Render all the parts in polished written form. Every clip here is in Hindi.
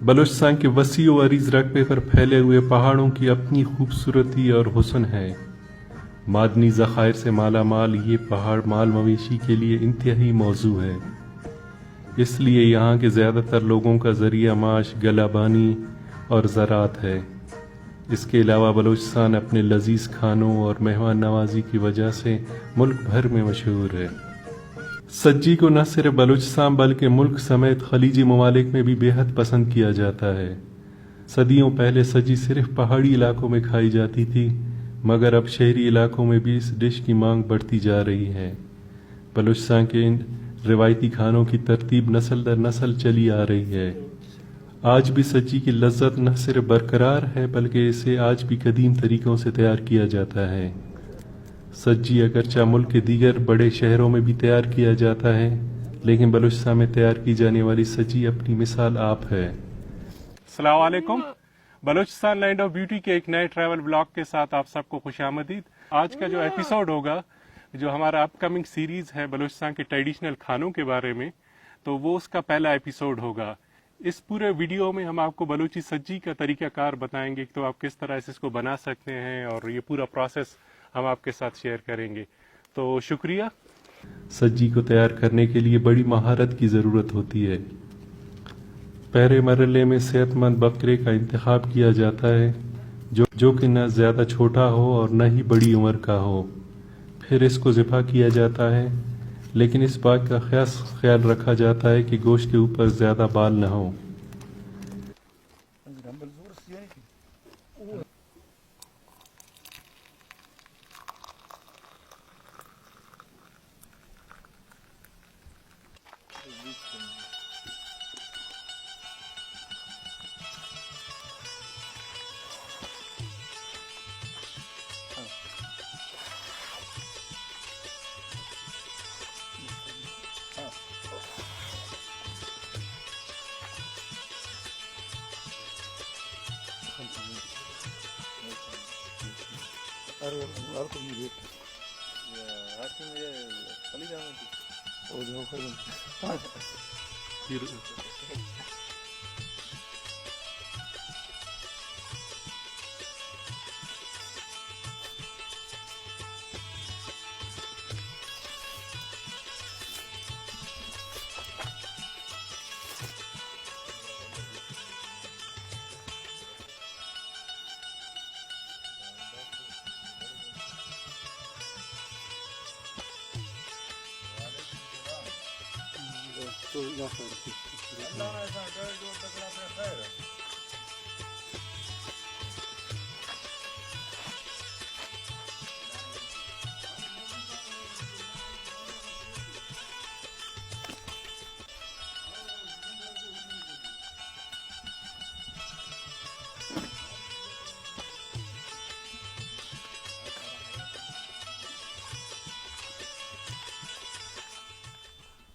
बलूचिस्तान के वसी व अरीज रकबे पर फैले हुए पहाड़ों की अपनी खूबसूरती और हुस्न है। मादनी ज़खायर से माला माल ये पहाड़ माल मवेशी के लिए इंतहाई मौजू है। इसलिए यहाँ के ज़्यादातर लोगों का ज़रिया माश गलाबानी और ज़राअत है। इसके अलावा बलूचिस्तान अपने लजीज खानों और मेहमान नवाजी की वजह से मुल्क भर में मशहूर है। सज्जी को न सिर्फ बलूचिस्तान बल्कि मुल्क समेत खलीजी ममालिक में भी बेहद पसंद किया जाता है। सदियों पहले सज्जी सिर्फ पहाड़ी इलाकों में खाई जाती थी, मगर अब शहरी इलाकों में भी इस डिश की मांग बढ़ती जा रही है। बलूचिस्तान के इन रिवायती खानों की तरतीब नस्ल दर नस्ल चली आ रही है। आज भी सज्जी की लज्जत न सिर्फ बरकरार है बल्कि इसे आज भी कदीम तरीक़ों से तैयार किया जाता है। सज्जी अगरचा मुल्क के दीगर बड़े शहरों में भी तैयार किया जाता है, लेकिन बलूचिस्तान में तैयार की जाने वाली सज्जी अपनी मिसाल आप है। अस्सलाम वालेकुम। बलूचिस्तान लैंड ऑफ ब्यूटी के एक नए ट्रैवल ब्लॉग के साथ आप सबको खुशामदीद। आज का जो एपिसोड होगा, जो हमारा अपकमिंग सीरीज है बलूचिस्तान के ट्रेडिशनल खानों के बारे में, तो वो उसका पहला एपिसोड होगा। इस पूरे वीडियो में हम आपको बलूची सज्जी का तरीकाकार बताएंगे, तो आप किस तरह से इसको बना सकते हैं, और ये पूरा प्रोसेस हम आपके साथ शेयर करेंगे। तो शुक्रिया। सज्जी को तैयार करने के लिए बड़ी महारत की ज़रूरत होती है। पहले मरहले में सेहतमंद बकरे का इंतखाब किया जाता है, जो कि न ज़्यादा छोटा हो और न ही बड़ी उम्र का हो। फिर इसको ज़िबा किया जाता है, लेकिन इस बात का खास ख्याल रखा जाता है कि गोश्त के ऊपर ज़्यादा बाल न हो।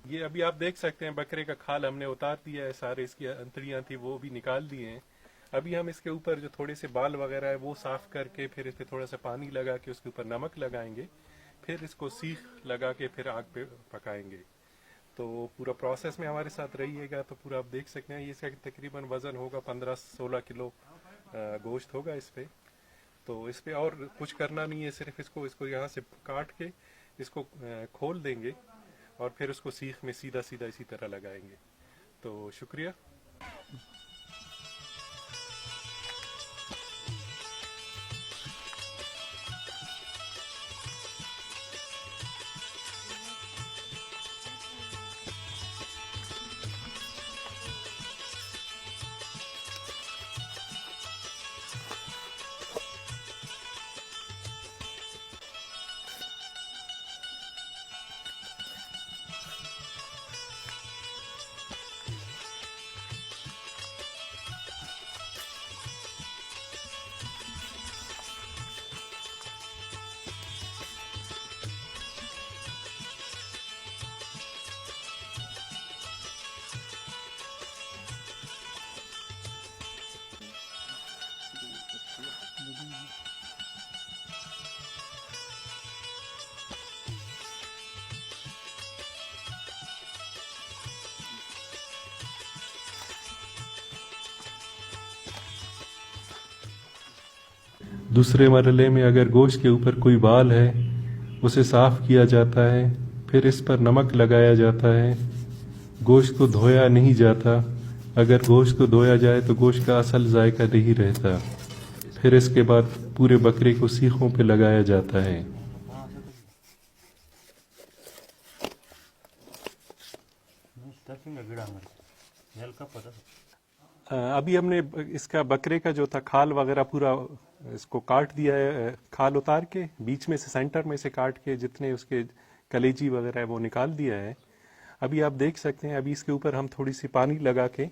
ये अभी आप देख सकते हैं बकरे का खाल हमने उतार दिया है, सारे इसकी अंतड़ियां थी वो भी निकाल दिए हैं। अभी हम इसके ऊपर जो थोड़े से बाल वगैरह है वो साफ करके फिर इस पे थोड़ा सा पानी लगा के उसके ऊपर नमक लगाएंगे, फिर इसको सीख लगा के फिर आग पे पकाएंगे। तो पूरा प्रोसेस में हमारे साथ रहिएगा। तो पूरा आप देख सकते हैं, ये इसका तकरीबन वजन होगा 15-16 किलो गोश्त होगा इस पे। तो इस पे और कुछ करना नहीं है, सिर्फ इसको यहाँ से काट के इसको खोल देंगे और फिर उसको सीख में सीधा सीधा इसी तरह लगाएंगे। तो शुक्रिया। दूसरे मरहले में अगर गोश्त के ऊपर कोई बाल है उसे साफ किया जाता है, फिर इस पर नमक लगाया जाता है। गोश्त को धोया नहीं जाता। अगर गोश्त को धोया जाए तो गोश्त का असल जायका नहीं रहता। फिर इसके बाद पूरे बकरे को सीखों पे लगाया जाता है। अभी हमने इसका बकरे का जो था खाल वगैरह पूरा इसको काट दिया है, खाल उतार के बीच में से सेंटर में से काट के जितने उसके कलेजी वगैरह है वो निकाल दिया है। अभी आप देख सकते हैं, अभी इसके ऊपर हम थोड़ी सी पानी लगा के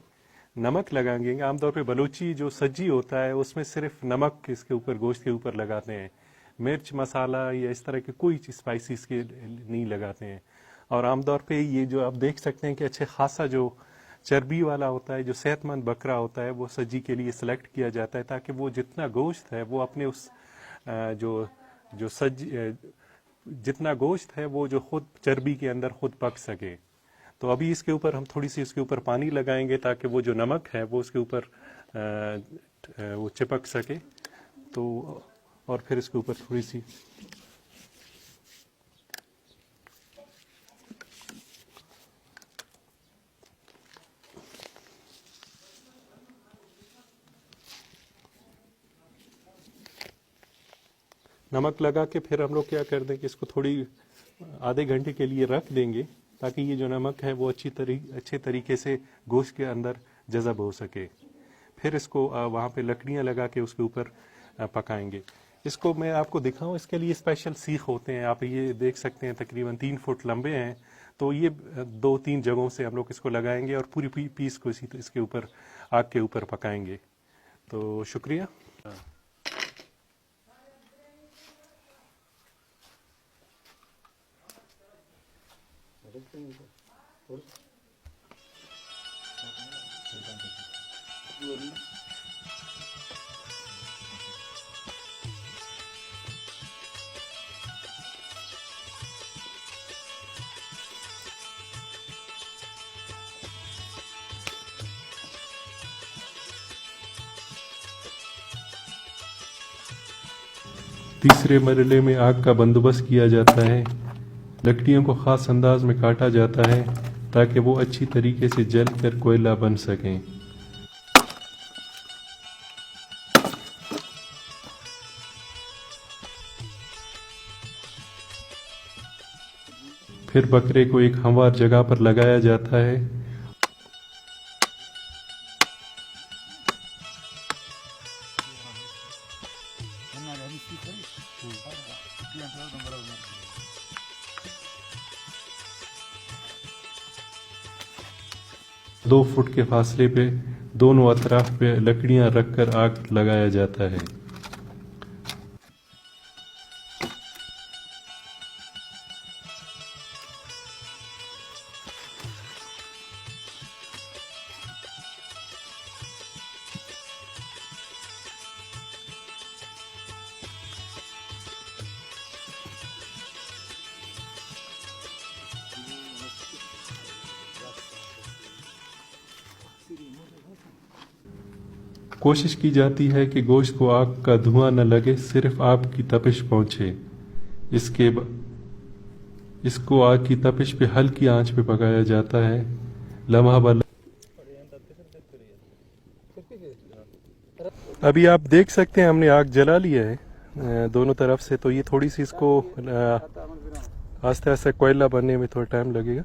नमक लगाएंगे। आमतौर पे बलूची जो सज्जी होता है उसमें सिर्फ नमक इसके ऊपर गोश्त के ऊपर लगाते हैं, मिर्च मसाला या इस तरह के कोई स्पाइसी इसके नहीं लगाते हैं। और आमतौर पे ये जो आप देख सकते हैं कि अच्छे खासा जो चर्बी वाला होता है, जो सेहतमंद बकरा होता है, वो सज्जी के लिए सिलेक्ट किया जाता है ताकि वो जितना गोश्त है वो अपने उस जो जो जितना गोश्त है वो जो खुद चर्बी के अंदर खुद पक सके। तो अभी इसके ऊपर हम थोड़ी सी इसके ऊपर पानी लगाएंगे ताकि वो जो नमक है वो उसके ऊपर वो चिपक सके। तो और फिर इसके ऊपर थोड़ी सी नमक लगा के फिर हम लोग क्या कर दें कि इसको थोड़ी आधे घंटे के लिए रख देंगे ताकि ये जो नमक है वो अच्छे तरीके से गोश्त के अंदर जज़ब हो सके। फिर इसको वहाँ पे लकड़ियाँ लगा के उसके ऊपर पकाएंगे। इसको मैं आपको दिखाऊं, इसके लिए स्पेशल सीख होते हैं। आप ये देख सकते हैं तकरीबन 3 फुट लंबे हैं। तो ये 2-3 जगहों से हम लोग इसको लगाएंगे और पूरी पीस को इसके ऊपर आग के ऊपर पकाएंगे। तो शुक्रिया। तीसरे मरहले में आग का बंदोबस्त किया जाता है। लकड़ियों को ख़ास अंदाज में काटा जाता है ताकि वो अच्छी तरीके से जल कर कोयला बन सकें। फिर बकरे को एक हमवार जगह पर लगाया जाता है। दो फुट के फासले पे दोनों अतराफ पे लकड़ियां रखकर आग लगाया जाता है। कोशिश की जाती है कि गोश्त को आग का धुआं न लगे, सिर्फ आग की तपिश पहुंचे। इसको आग की तपिश पे हल्की आंच पे पकाया जाता है। लम्हा ब अभी आप देख सकते हैं हमने आग जला लिया है दोनों तरफ से। तो ये थोड़ी सी इसको आस्ते आस्ते कोयला बनने में थोड़ा टाइम लगेगा।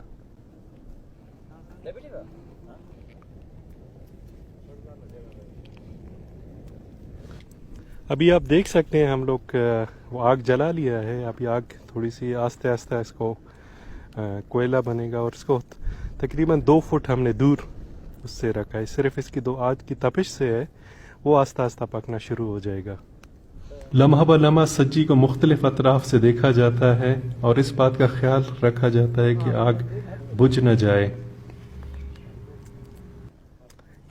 अभी आप देख सकते हैं हम लोग वो आग जला लिया है। अभी आग थोड़ी सी आस्ते आस्ते इसको कोयला बनेगा और इसको तकरीबन 2 फुट हमने दूर उससे रखा है। सिर्फ इसकी आग की तपिश से है, वो आस्ता आस्ता पकना शुरू हो जाएगा। लम्हा ब लम्हा सज्जी को मुख्तलिफ अतराफ से देखा जाता है और इस बात का ख्याल रखा जाता है कि आग बुझ न जाए।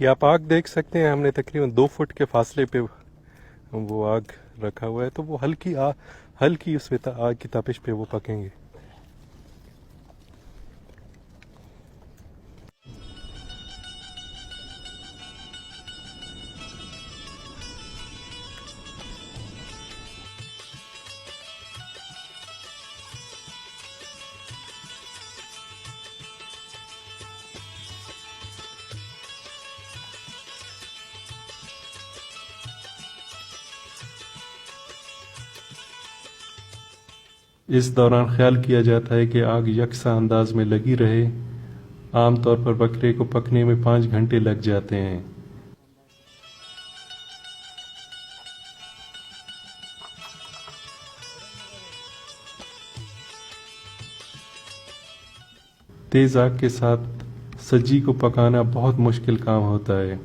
ये आप आग देख सकते हैं, हमने तकरीबन 2 फुट के फासले पे वो आग रखा हुआ है। तो वो हल्की उसमें आग की तपिश पे वो पकेंगे। इस दौरान ख्याल किया जाता है कि आग यकसा अंदाज में लगी रहे। आमतौर पर बकरे को पकने में 5 घंटे लग जाते हैं। तेज आग के साथ सज्जी को पकाना बहुत मुश्किल काम होता है।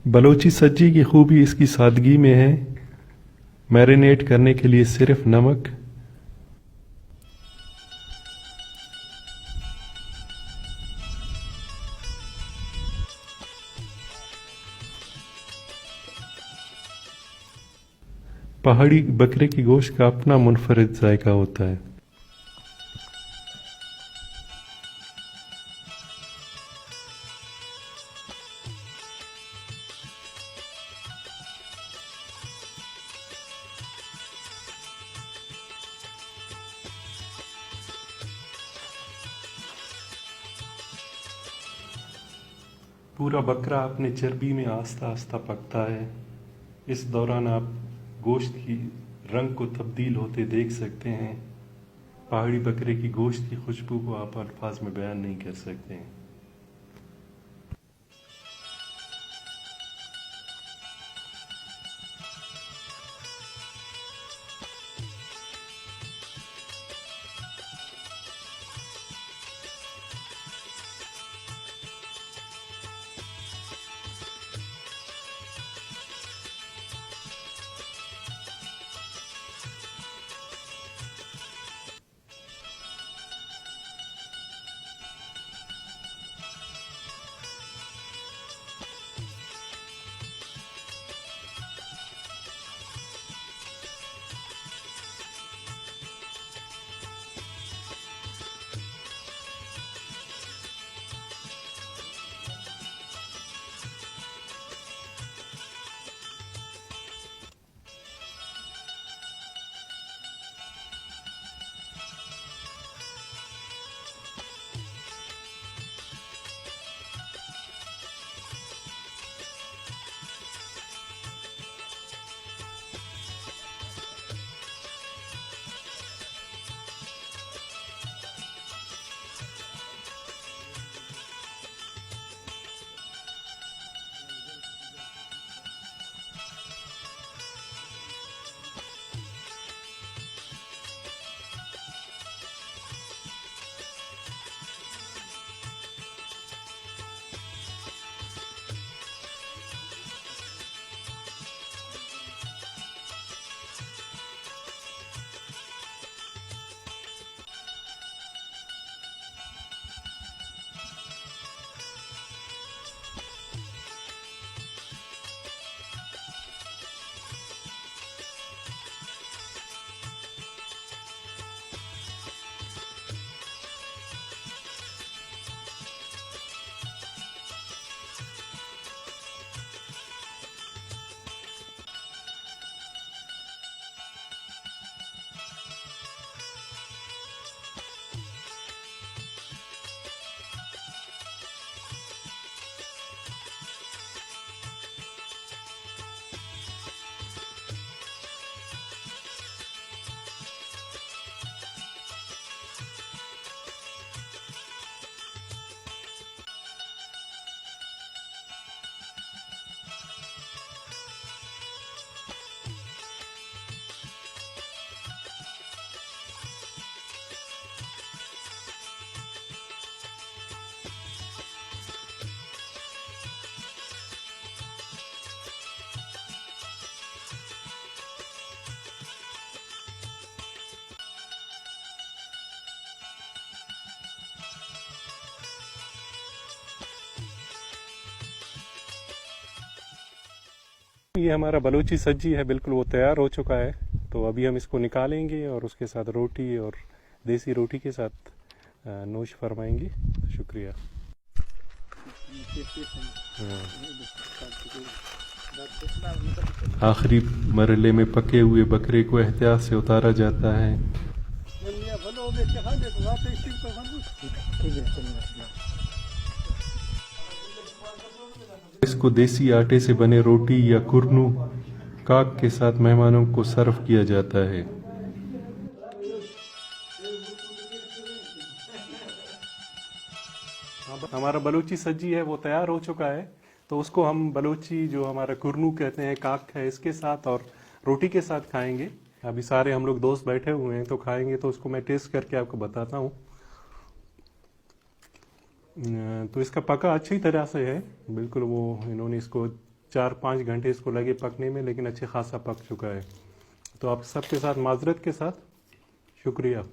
बलोची सज्जी की खूबी इसकी सादगी में है। मैरिनेट करने के लिए सिर्फ नमक, पहाड़ी बकरे की गोश्त का अपना मुनफरिद जायका होता है। पूरा बकरा अपने चर्बी में आस्ता आस्ता पकता है। इस दौरान आप गोश्त की रंग को तब्दील होते देख सकते हैं। पहाड़ी बकरे की गोश्त की खुशबू को आप अल्फाज में बयान नहीं कर सकते हैं। ये हमारा बलूची सज्जी है, बिल्कुल वो तैयार हो चुका है। तो अभी हम इसको निकालेंगे और उसके साथ रोटी और देसी रोटी के साथ नोश फरमाएंगे। शुक्रिया। आखिरी मरले में पके हुए बकरे को एहतियात से उतारा जाता है। इसको देसी आटे से बने रोटी या कुरनू काक के साथ मेहमानों को सर्व किया जाता है। हमारा बलूची सज्जी है वो तैयार हो चुका है, तो उसको हम बलूची जो हमारा कुरनू कहते हैं, काक है, इसके साथ और रोटी के साथ खाएंगे। अभी सारे हम लोग दोस्त बैठे हुए हैं तो खाएंगे, तो उसको मैं टेस्ट करके आपको बताता हूँ। तो इसका पका अच्छी तरह से है, बिल्कुल वो इन्होंने इसको 4-5 घंटे इसको लगे पकने में, लेकिन अच्छे खासा पक चुका है। तो आप सबके साथ माजरत के साथ शुक्रिया।